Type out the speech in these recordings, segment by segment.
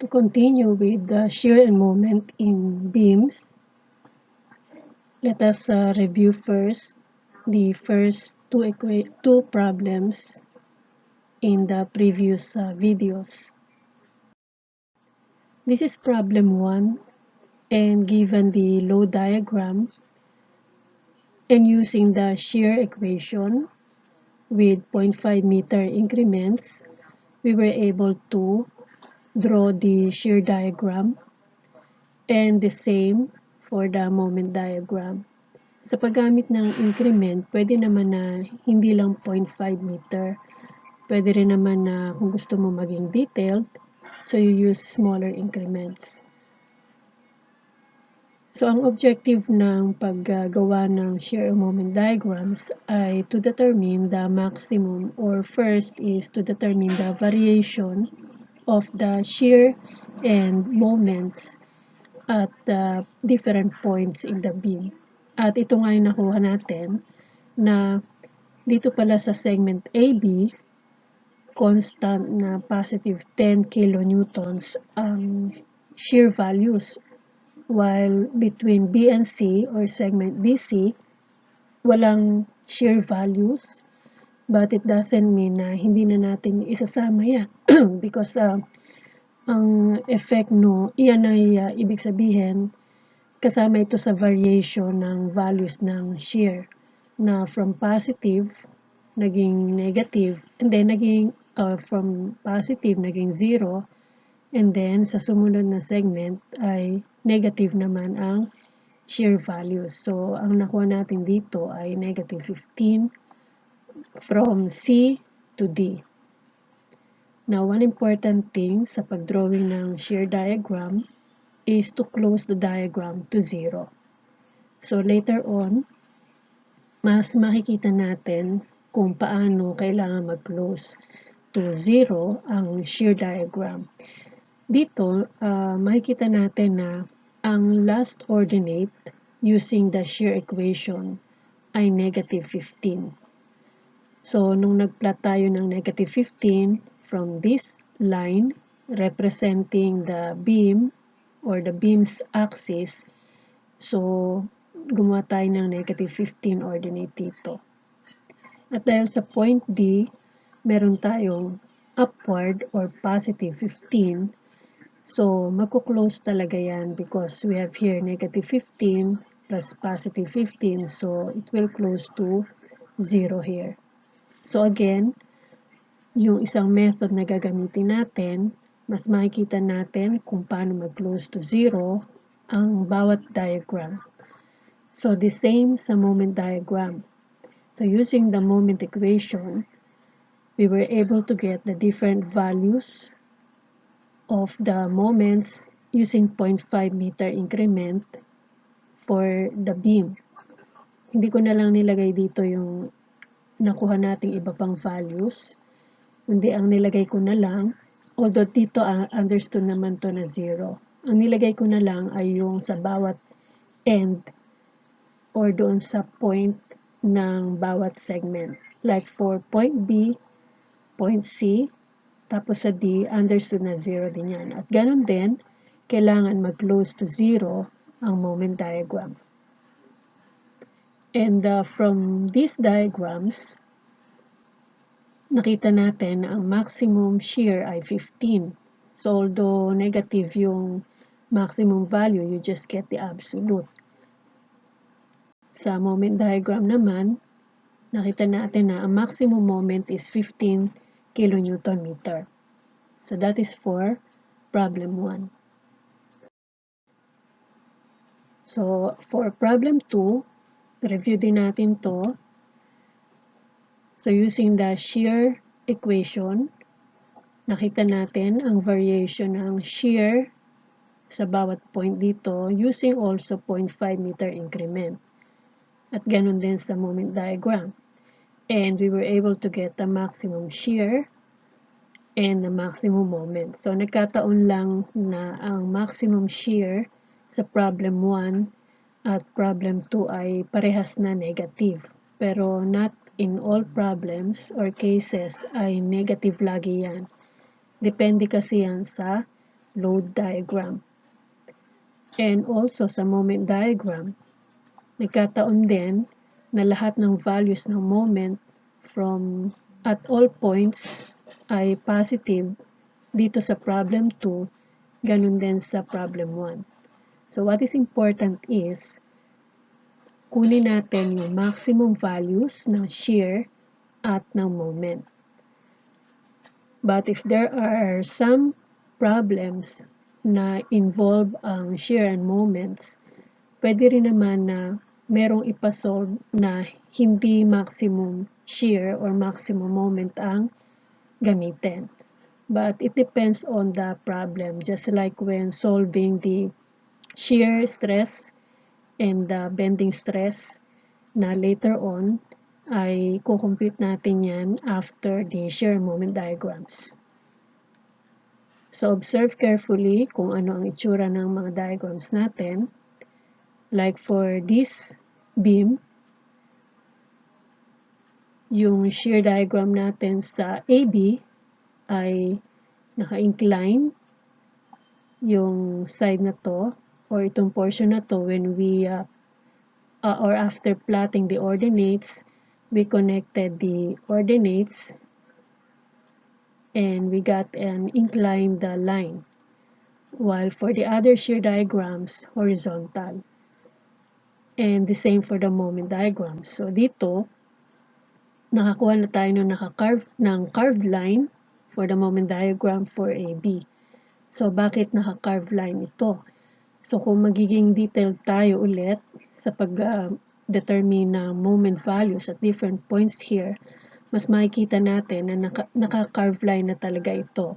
To continue with the shear and moment in beams, let us review first the first two problems in the previous videos. This is problem 1, and given the load diagram and using the shear equation with 0.5 meter increments, we were able to draw the shear diagram, and the same for the moment diagram. Sa paggamit ng increment, pwede naman na hindi lang 0.5 meter. Pwede rin naman na kung gusto mo maging detailed, so you use smaller increments. So ang objective ng paggawa ng shear and moment diagrams ay to determine the maximum, or first is to determine the variation of the shear and moments at different points in the beam. At ito nga yung nakuha natin na dito pala sa segment AB, constant na positive 10 kilonewtons ang shear values, while between B and C or segment BC, walang shear values, but it doesn't mean na hindi na natin isasama yan because ang effect iyan ay ibig sabihin kasama ito sa variation ng values ng shear na from positive naging negative, and then naging from positive naging 0, and then sa sumunod na segment ay negative naman ang shear values. So ang nakuha natin dito ay negative 15 from C to D. Now, one important thing sa pagdrawing ng shear diagram is to close the diagram to 0. So later on, mas makikita natin kung paano kailangan mag-close to 0 ang shear diagram. Dito, makikita natin na ang last ordinate using the shear equation ay negative 15. So, nung nag-plot tayo ng negative 15 from this line representing the beam or the beam's axis, so gumawa tayo ng negative 15 ordinate dito. At dahil sa point D, meron tayong upward or positive 15, so magko-close talaga yan because we have here negative 15 plus positive 15, so it will close to 0 here. So again, yung isang method na gagamitin natin, mas makikita natin kung paano mag-close to 0 ang bawat diagram. So the same sa moment diagram. So using the moment equation, we were able to get the different values of the moments using 0.5 meter increment for the beam. Hindi ko na lang nilagay dito yung nakuha nating iba pang values. Hindi, ang nilagay ko na lang, although dito understood naman to na 0. Ang nilagay ko na lang ay yung sa bawat end or doon sa point ng bawat segment. Like for point B, point C, tapos sa D, understood na 0 din yan. At ganun din, kailangan mag-close to 0 ang moment diagram. And from these diagrams, nakita natin na ang maximum shear ay 15. So although negative yung maximum value, you just get the absolute. Sa moment diagram naman, nakita natin na ang maximum moment is 15 kilonewton meter. So that is for problem 1. So for problem 2, review din natin to. So using the shear equation, nakita natin ang variation ng shear sa bawat point dito using also 0.5 meter increment. At ganun din sa moment diagram. And we were able to get the maximum shear and the maximum moment. So nagkataon lang na ang maximum shear sa problem 1 at problem 2 ay parehas na negative. Pero not in all problems or cases ay negative lagi yan. Depende kasi yan sa load diagram. And also sa moment diagram, nagkataon din na lahat ng values ng moment from at all points ay positive dito sa problem 2, ganun din sa problem 1. So what is important is, kunin natin yung maximum values ng shear at ng moment. But if there are some problems na involve ang shear and moments, pwede rin naman na merong ipasolve na hindi maximum shear or maximum moment ang gamitin. But it depends on the problem, just like when solving the shear stress and the bending stress na later on ay kukompute natin yan after the shear moment diagrams. So observe carefully kung ano ang itsura ng mga diagrams natin. Like for this beam, yung shear diagram natin sa AB ay naka-incline yung side na to or itong portion na to when we or after plotting the ordinates, we connected the ordinates and we got an inclined line. While for the other shear diagrams, horizontal. And the same for the moment diagram. So dito, nakakuha na tayo ng carved line for the moment diagram for AB. So bakit naka-carved line ito? So kung magiging detailed tayo ulit sa pag-determine ng moment values at different points here, mas makikita natin na naka-carved line na talaga ito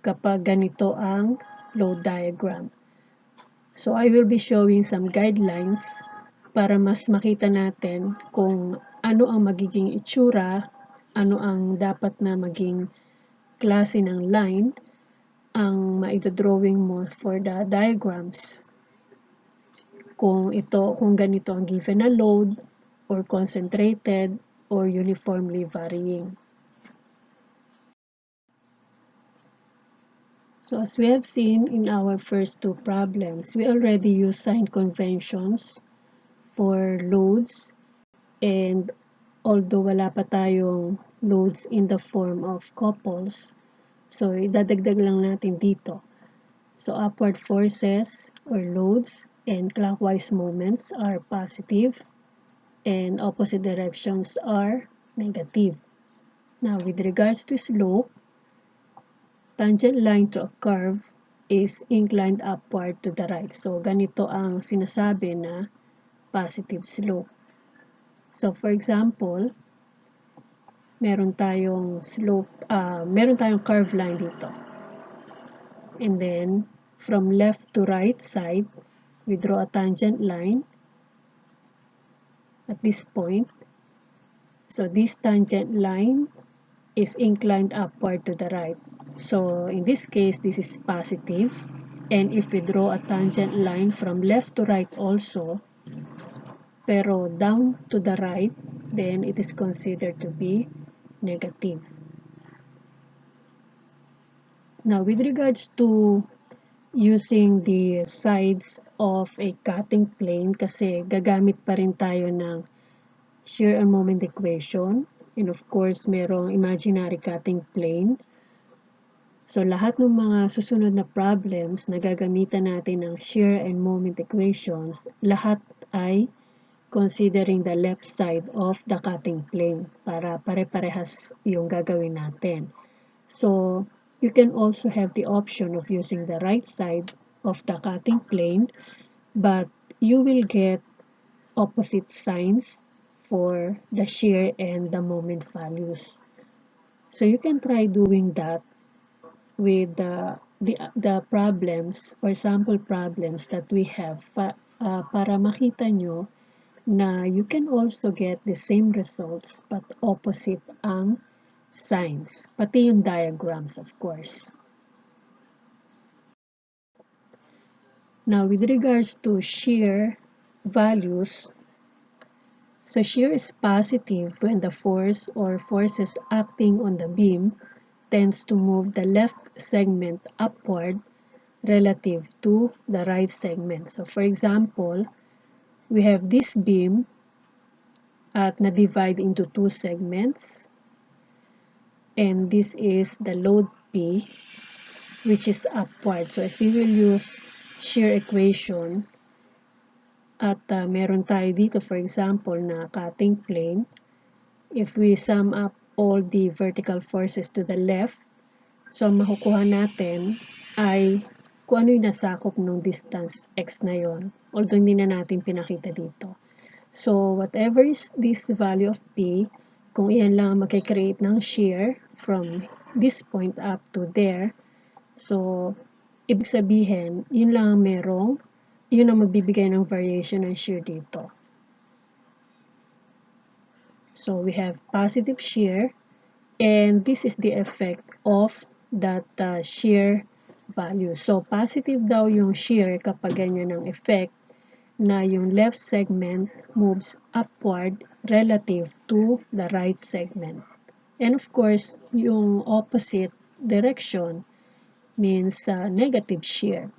kapag ganito ang load diagram. So I will be showing some guidelines para mas makita natin kung ano ang magiging itsura, ano ang dapat na maging klase ng line ang maidodrawing mo for the diagrams. Kung ganito ang given na load, or concentrated, or uniformly varying. So as we have seen in our first two problems, we already use sign conventions for loads, and although wala pa tayong loads in the form of couples, so idadagdag lang natin dito. So upward forces or loads and clockwise moments are positive and opposite directions are negative. Now with regards to slope, tangent line to a curve is inclined upward to the right. So ganito ang sinasabi na positive slope. So for example, meron tayong curved line dito. And then from left to right side, we draw a tangent line at this point. So this tangent line is inclined upward to the right. So in this case, this is positive. And if we draw a tangent line from left to right also, pero down to the right, then it is considered to be negative. Now, with regards to using the sides of a cutting plane, kasi gagamit pa rin tayo ng shear and moment equation, and of course, merong imaginary cutting plane. So, lahat ng mga susunod na problems na gagamitan natin ng shear and moment equations, lahat ay considering the left side of the cutting plane para pare-parehas yung gagawin natin. So, you can also have the option of using the right side of the cutting plane, but you will get opposite signs for the shear and the moment values. So, you can try doing that with the problems or sample problems that we have para makita nyo na you can also get the same results but opposite ang signs, pati yung diagrams of course. Now with regards to shear values, so shear is positive when the force or forces acting on the beam tends to move the left segment upward relative to the right segment. So for example, we have this beam at na-divide into two segments, and this is the load P, which is upward. So if we will use shear equation, at meron tayo dito, for example, na cutting plane, if we sum up all the vertical forces to the left, so ang makukuha natin ay kung ano yung nasakop ng distance x na yon, although hindi na natin pinakita dito. So whatever is this value of P, kung iyan lang magkikreate ng shear from this point up to there, so ibig sabihin, yun lang ang merong, yun ang magbibigay ng variation ng shear dito. So we have positive shear, and this is the effect of that shear value. So positive daw yung shear kapag ganyan ang effect, na yung left segment moves upward relative to the right segment. And of course, yung opposite direction means negative shear.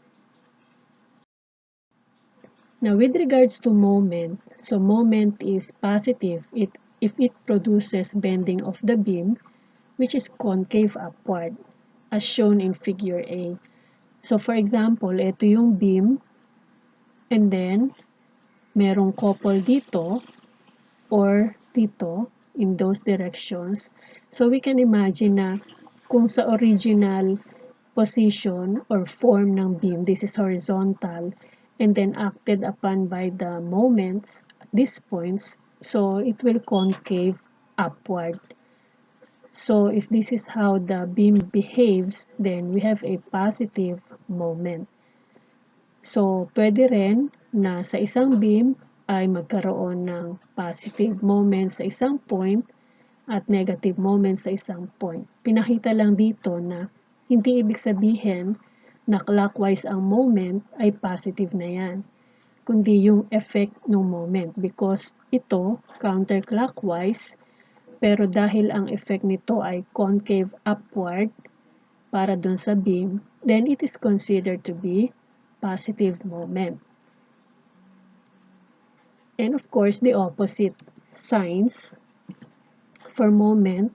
Now, with regards to moment, so moment is positive if it produces bending of the beam, which is concave upward, as shown in figure A. So, for example, ito yung beam, and then, merong couple dito, or dito, in those directions. So, we can imagine na kung sa original position or form ng beam, this is horizontal, and then acted upon by the moments at these points, so it will concave upward. So, if this is how the beam behaves, then we have a positive moment. So, pwede rin na sa isang beam ay magkaroon ng positive moment sa isang point at negative moment sa isang point. Pinakita lang dito na hindi ibig sabihin na clockwise ang moment ay positive na yan, kundi yung effect ng moment, because ito counterclockwise, pero dahil ang effect nito ay concave upward para dun sa beam, then it is considered to be positive moment. And of course, the opposite signs for moment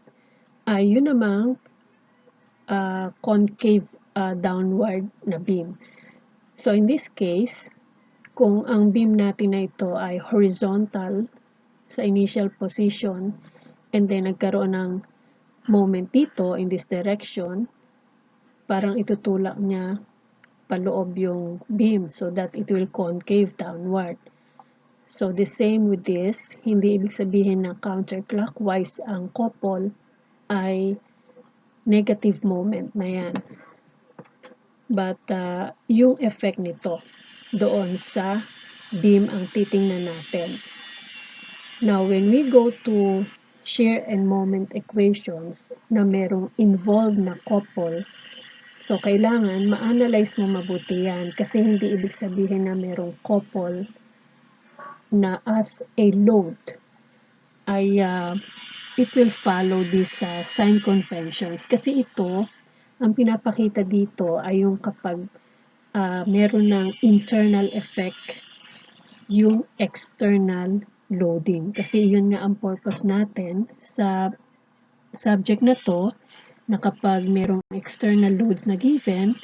ay yun namang concave downward na beam. So in this case, kung ang beam natin na ito ay horizontal sa initial position, and then nagkaroon ng moment dito in this direction, parang itutulak niya paloob yung beam so that it will concave downward. So the same with this, hindi ibig sabihin na counterclockwise ang couple ay negative moment na yan. But yung effect nito doon sa beam ang titingnan natin. Now, when we go to shear and moment equations na merong involved na couple, so kailangan ma-analyze mo mabuti yan kasi hindi ibig sabihin na merong couple na as a load ay it will follow these sign conventions. Kasi ito, ang pinapakita dito ay yung kapag meron ng internal effect yung external loading. Kasi yun nga ang purpose natin sa subject na to, na kapag merong external loads na given,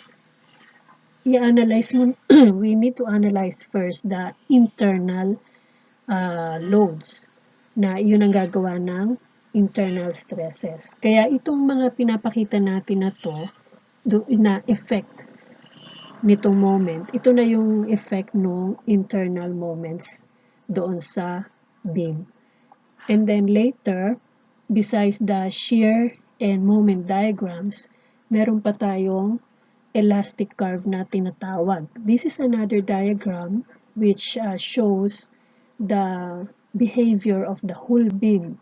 i-analyze mo, we need to analyze first the internal loads, na yun ang gagawa ng internal stresses. Kaya itong mga pinapakita natin na to, na effect nitong moment, ito na yung effect ng internal moments doon sa beam. And then later, besides the shear and moment diagrams, meron pa tayong elastic curve na tinatawag. This is another diagram which shows the behavior of the whole beam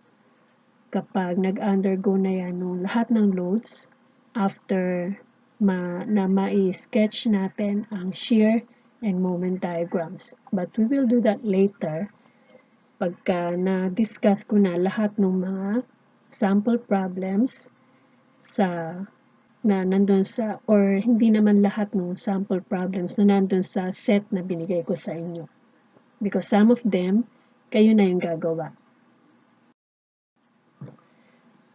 kapag nag-undergo na yan ng lahat ng loads after na mai-sketch natin ang shear and moment diagrams. But we will do that later pagka na-discuss ko na lahat ng mga sample problems sa na nandun sa, or hindi naman lahat ng sample problems na nandun sa set na binigay ko sa inyo. Because some of them, kayo na yung gagawa.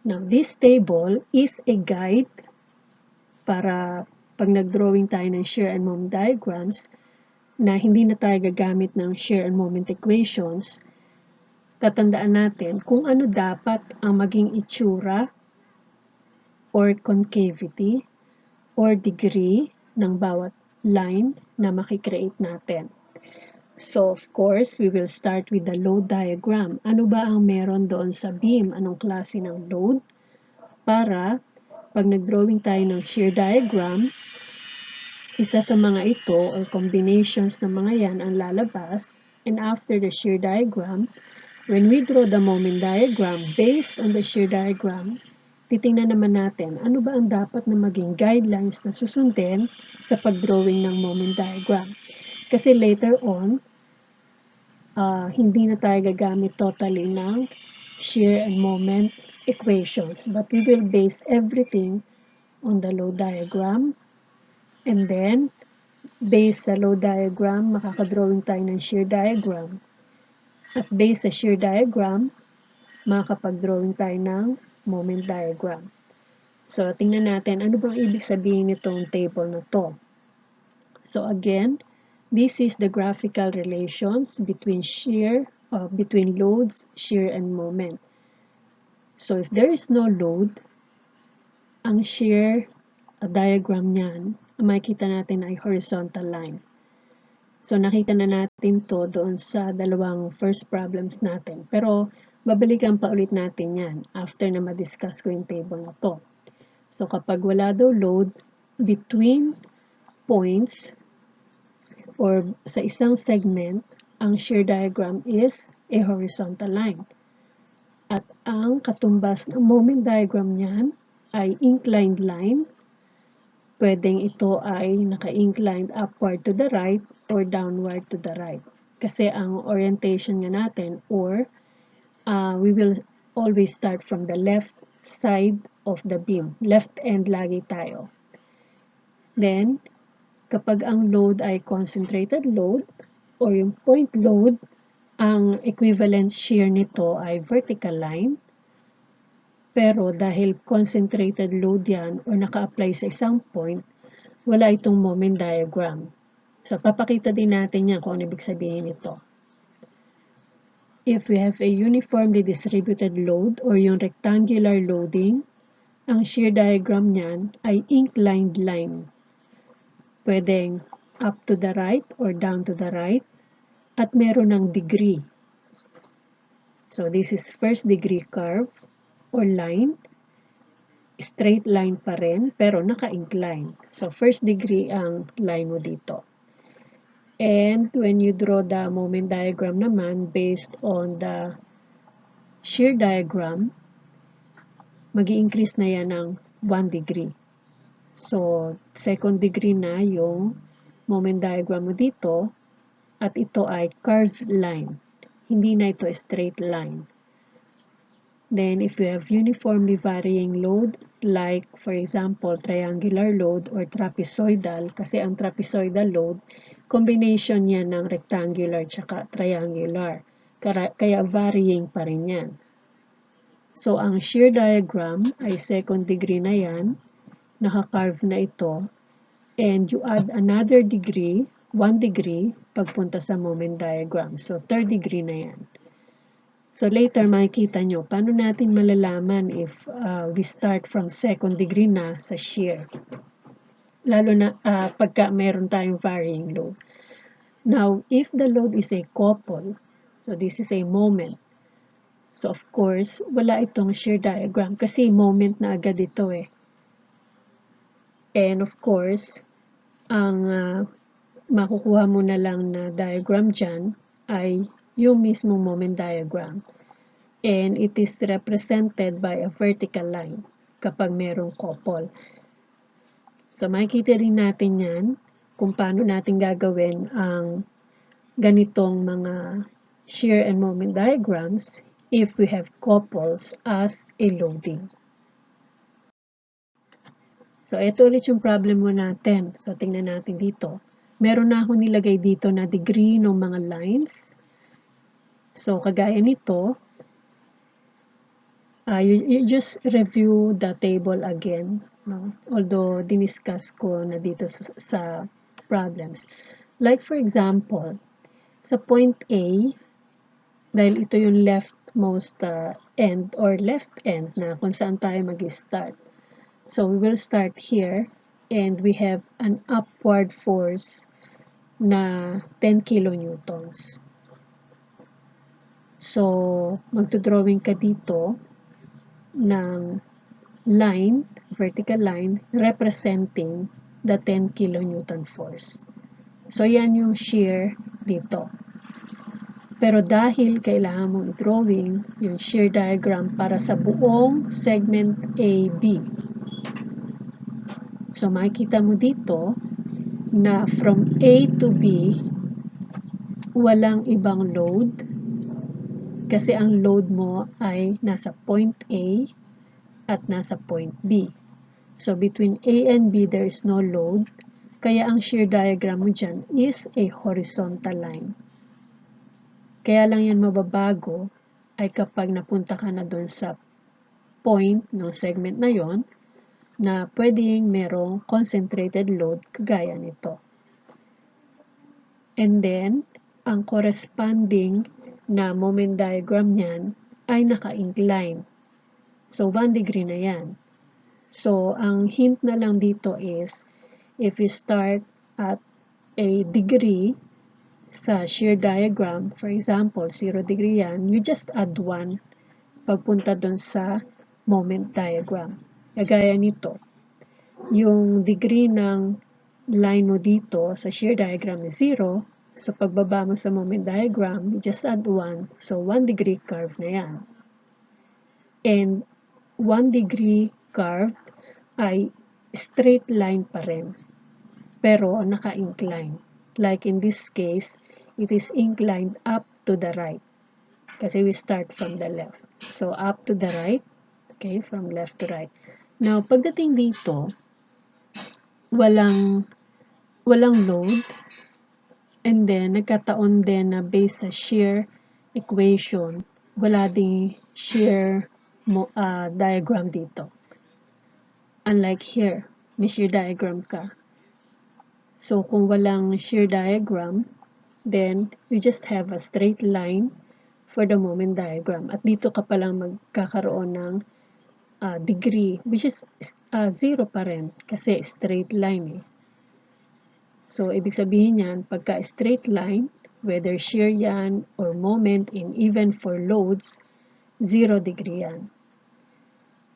Now, this table is a guide para pag nag-drawing tayo ng shear and moment diagrams na hindi na tayo gagamit ng shear and moment equations, tatandaan natin kung ano dapat ang maging itsura or concavity or degree ng bawat line na makikreate natin. So, of course, we will start with the load diagram. Ano ba ang meron doon sa beam? Anong klase ng load? Para pag nag-drawing tayo ng shear diagram, isa sa mga ito or combinations ng mga yan ang lalabas. And after the shear diagram, when we draw the moment diagram based on the shear diagram, titingnan naman natin ano ba ang dapat na maging guidelines na susundin sa pag-drawing ng moment diagram. Kasi later on, hindi na tayo gagamit totally ng shear and moment equations, but we will base everything on the load diagram. And then, based sa load diagram, makakadrawing tayo ng shear diagram. At based sa shear diagram, makakapag-drawing tayo ng moment diagram. So, tingnan natin, ano bang ibig sabihin nitong table na to? So, again, this is the graphical relations between between loads, shear, and moment. So, if there is no load, ang shear diagram niyan, ang makikita natin ay horizontal line. So, nakita na natin to doon sa dalawang first problems natin. Pero, babalikan pa ulit natin yan after na ma-discuss ko yung table na to. So, kapag wala daw load between points or sa isang segment, ang shear diagram is a horizontal line. At ang katumbas ng moment diagram niyan ay inclined line. Pwedeng ito ay naka-inclined upward to the right or downward to the right. Kasi ang orientation nga natin or we will always start from the left side of the beam. Left end lagi tayo. Then, kapag ang load ay concentrated load or yung point load, ang equivalent shear nito ay vertical line. Pero dahil concentrated load yan or naka-apply sa isang point, wala itong moment diagram. So, papakita din natin yan kung ano ibig sabihin nito. If we have a uniformly distributed load or yung rectangular loading, ang shear diagram niyan ay inclined line. Pwedeng up to the right or down to the right at meron ng degree. So, this is first degree curve or line. Straight line pa rin, pero naka-incline. So, first degree ang line mo dito. And when you draw the moment diagram naman, based on the shear diagram, mag-i-increase na yan ng 1 degree. So, second degree na yung moment diagram mo dito, at ito ay curved line. Hindi na ito straight line. Then, if you have uniformly varying load, like, for example, triangular load or trapezoidal, kasi ang trapezoidal load, combination yan ng rectangular tsaka triangular. Kaya varying pa rin yan. So, ang shear diagram ay second degree na yan, naka-carve na ito, and you add another degree, 1 degree, pagpunta sa moment diagram. So, third degree na yan. So, later makikita nyo, paano natin malalaman if we start from second degree na sa shear. Lalo na pagka meron tayong varying load. Now, if the load is a couple, so this is a moment. So, of course, wala itong shear diagram kasi moment na agad ito eh. And of course, ang makukuha mo na lang na diagram dyan ay yung mismong moment diagram. And it is represented by a vertical line kapag merong couple. So, makikita rin natin yan kung paano natin gagawin ang ganitong mga shear and moment diagrams if we have couples as a loading. So, ito ulit yung problem mo natin. So, tingnan natin dito. Meron na ako nilagay dito na degree ng mga lines. So, kagaya nito, you just review the table again. No? Although, diniscuss ko na dito sa problems. Like for example, sa point A, dahil ito yung leftmost end or left end na kung saan tayo mag-start. So, we will start here and we have an upward force na 10 kilonewtons. So, magdodrawing ka dito ng line, vertical line, representing the 10 kilonewton force. So, yan yung shear dito. Pero dahil kailangan mong i-drawing yung shear diagram para sa buong segment AB. So, makikita mo dito na from A to B, walang ibang load kasi ang load mo ay nasa point A at nasa point B. So, between A and B, there is no load. Kaya ang shear diagram mo dyan is a horizontal line. Kaya lang yan mababago ay kapag napunta ka na doon sa point ng segment na yon na pwedeng merong concentrated load kagaya nito. And then, ang corresponding na moment diagram niyan ay naka-incline. So, 1 degree na yan. So, ang hint na lang dito is, if you start at a degree sa shear diagram, for example, 0 degree yan, you just add 1 pagpunta dun sa moment diagram. Kagaya nito, yung degree ng line mo dito sa shear diagram is 0, so pagbaba mo sa moment diagram, you just add 1, so 1 degree curve na yan. And 1 degree curve ay straight line pa rin, pero naka-incline. Like in this case, it is inclined up to the right, kasi we start from the left. So, up to the right, okay, from left to right. Now, pagdating dito, walang load, and then, nagkataon din na based sa shear equation, wala ding shear diagram dito. Unlike here, may shear diagram ka. So, kung walang shear diagram, then, you just have a straight line for the moment diagram. At dito ka palang magkakaroon ng degree, which is 0 pa rin, kasi straight line eh. So, ibig sabihin yan, pagka straight line, whether shear yan or moment, and even for loads, 0 degree yan.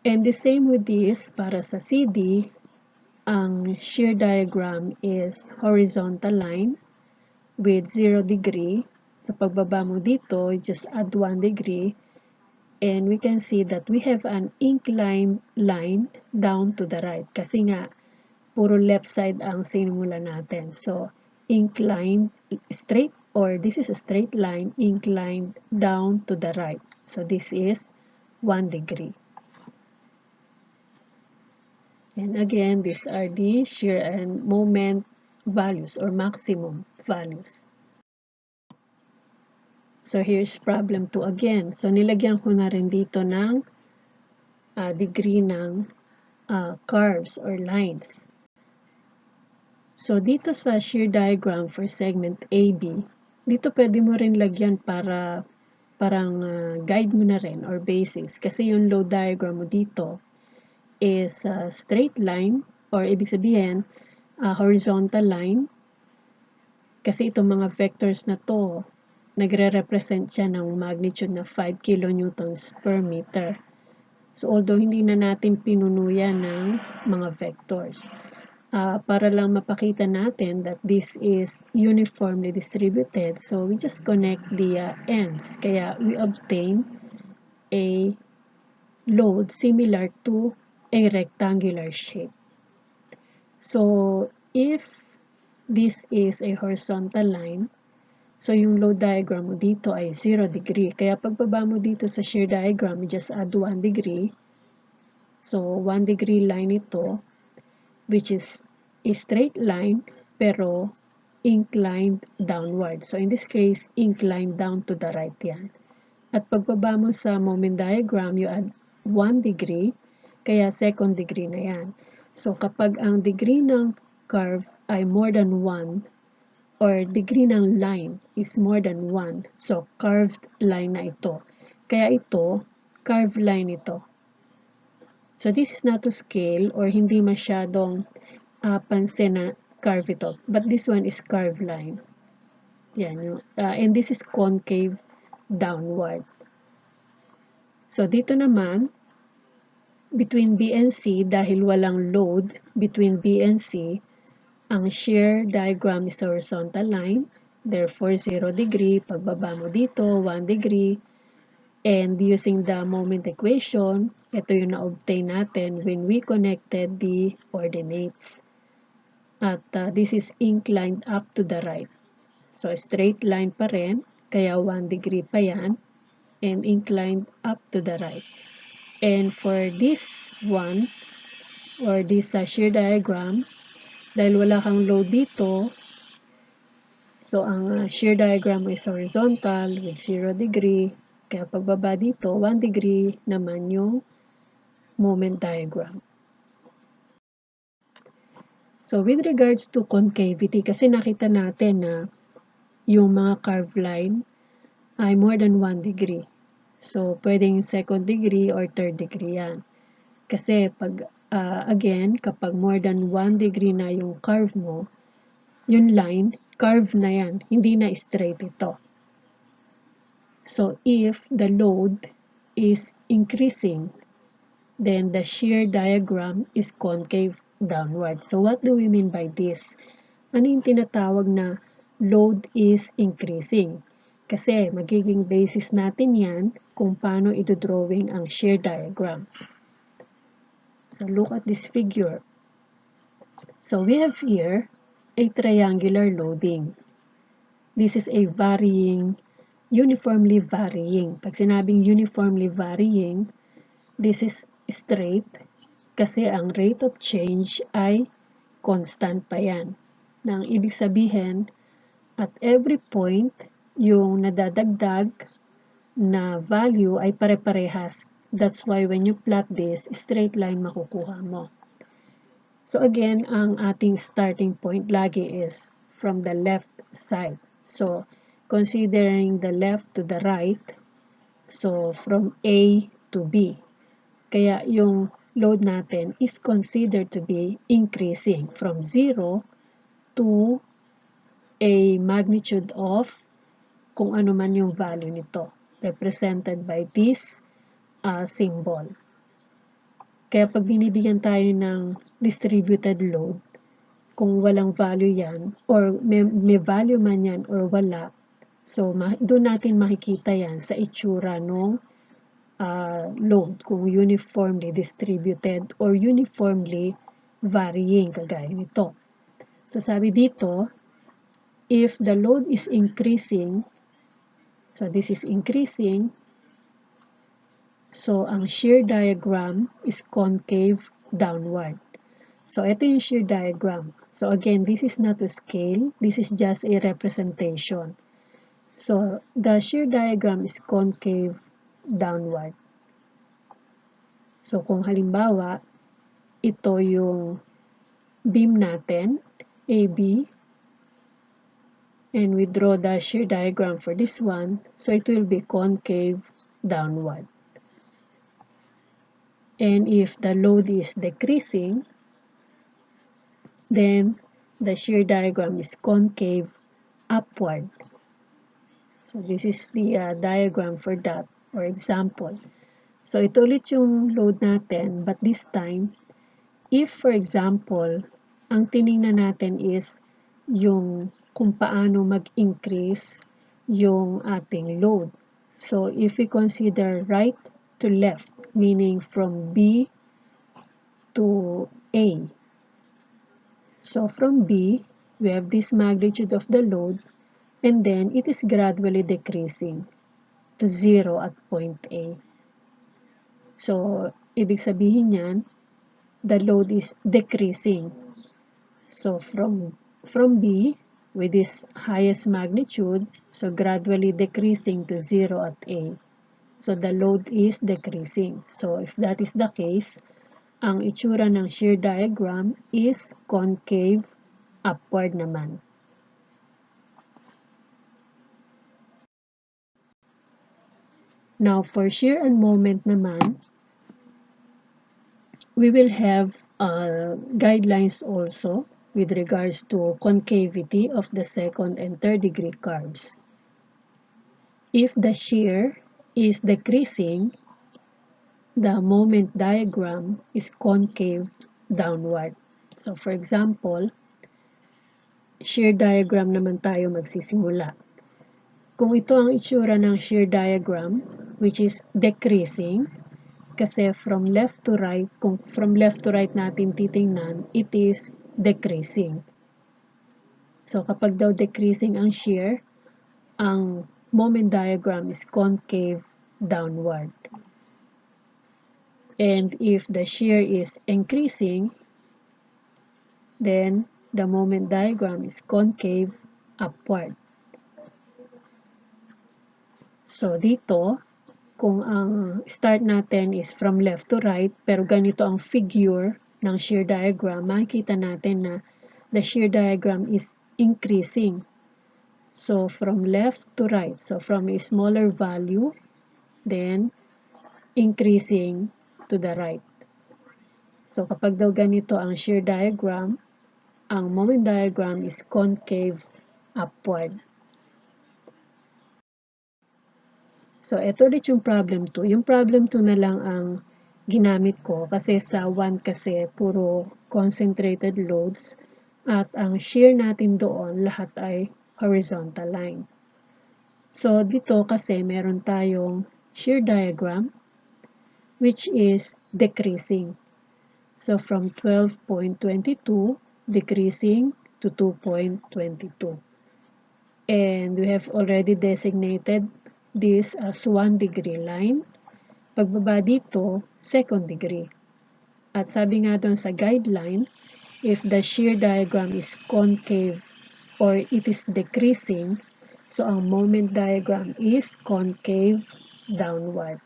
And the same with this, para sa CD, ang shear diagram is horizontal line with 0 degree. So, pagbaba mo dito, just add 1 degree. And we can see that we have an inclined line down to the right. Kasi nga, puro left side ang sinimula natin. So, inclined straight, or this is a straight line, inclined down to the right. So, this is 1 degree. And again, these are the shear and moment values or maximum values. So, here's problem 2 again. So, nilagyan ko na rin dito ng degree ng curves or lines. So, dito sa shear diagram for segment AB, dito pwede mo rin lagyan para parang guide mo na rin or basis. Kasi yung load diagram mo dito is straight line, or ibig sabihin, horizontal line. Kasi itong mga vectors na to, nagre-represent siya ng magnitude na 5 kilonewtons per meter. So, although hindi na natin pinunuyan ng mga vectors, para lang mapakita natin that this is uniformly distributed, so we just connect the ends. Kaya we obtain a load similar to a rectangular shape. So, if this is a horizontal line, so yung load diagram mo dito ay 0 degree. Kaya pagbaba mo dito sa shear diagram, you just add 1 degree. So, 1 degree line ito. which is a straight line pero inclined downward. So in this case, inclined down to the right yan. At pagbaba mo sa moment diagram, you add 1 degree, kaya second degree na yan. So kapag ang degree ng curve ay more than 1, or degree ng line is more than 1, so curved line na ito. Kaya ito, curved line ito. So this is not to scale or hindi masyadong pansin na curve ito. But this one is curved line. Yan, and this is concave downward. So dito naman, between B and C, dahil walang load between B and C, ang shear diagram is horizontal line. Therefore, 0 degree. Pagbaba mo dito, 1 degree. And using the moment equation, ito yung na-obtain natin when we connected the ordinates. At this is inclined up to the right. So, straight line pa rin, kaya 1 degree pa yan, and inclined up to the right. And for this one, or this shear diagram, dahil wala kang load dito, so ang shear diagram is horizontal with 0 degree, kaya pagbaba dito, 1 degree naman yung moment diagram. So with regards to concavity, kasi nakita natin na yung mga curved line ay more than 1 degree. So pwedeng second degree or third degree yan. Kasi pag, again, kapag more than 1 degree na yung curve mo, yung line, curve na yan, hindi na straight ito. So if the load is increasing, then the shear diagram is concave downward. So what do we mean by this? Ano yung tinatawag na load is increasing? Kasi magiging basis natin yan kung paano idodrawing ang shear diagram. So look at this figure. So we have here a triangular loading. This is a uniformly varying. Pag sinabing uniformly varying, this is straight kasi ang rate of change ay constant pa yan. Nang ibig sabihin, at every point, yung nadadagdag na value ay pare-parehas. That's why when you plot this, straight line makukuha mo. So again, ang ating starting point lagi is from the left side. So considering the left to the right, so from A to B. Kaya yung load natin is considered to be increasing from 0 to a magnitude of kung ano man yung value nito, represented by this symbol. Kaya pag binibigyan tayo ng distributed load, kung walang value yan, or may value man yan or wala, so doon natin makikita yan sa itsura ng load, kung uniformly distributed or uniformly varying, kagaya nito. So sabi dito, if the load is increasing, so this is increasing, so ang shear diagram is concave downward. So ito yung shear diagram. So again, this is not to scale, this is just a representation. So the shear diagram is concave downward. So kung halimbawa, ito yung beam natin, AB, and we draw the shear diagram for this one, so it will be concave downward. And if the load is decreasing, then the shear diagram is concave upward. So this is the diagram for that, or example. So ito ulit yung load natin, but this time, if for example, ang tiningnan natin is yung kung paano mag-increase yung ating load. So if we consider right to left, meaning from B to A. So from B, we have this magnitude of the load, and then it is gradually decreasing to 0 at point A. So, ibig sabihin yan, the load is decreasing. So from B, with this highest magnitude, so gradually decreasing to 0 at A. So the load is decreasing. So if that is the case, ang itsura ng shear diagram is concave upward naman. Now for shear and moment naman, we will have guidelines also with regards to concavity of the second and third degree curves. If the shear is decreasing, the moment diagram is concave downward. So for example, shear diagram naman tayo magsisimula. Kung ito ang itsura ng shear diagram, which is decreasing, kasi from left to right, kung from left to right natin titingnan, it is decreasing. So kapag daw decreasing ang shear, ang moment diagram is concave downward. And if the shear is increasing, then the moment diagram is concave upward. So dito, kung ang start natin is from left to right, pero ganito ang figure ng shear diagram, makikita natin na the shear diagram is increasing. So from left to right, so from a smaller value, then increasing to the right. So kapag daw ganito ang shear diagram, ang moment diagram is concave upward. So, ito ulit yung problem 2. Yung problem 2 na lang ang ginamit ko kasi sa 1 kasi puro concentrated loads at ang shear natin doon lahat ay horizontal line. So, dito kasi meron tayong shear diagram which is decreasing. So, from 12.22 decreasing to 2.22. And we have already designated this as 1 degree line. Pagbaba dito, second degree. At sabi nga doon sa guideline, if the shear diagram is concave or it is decreasing, so ang moment diagram is concave downward.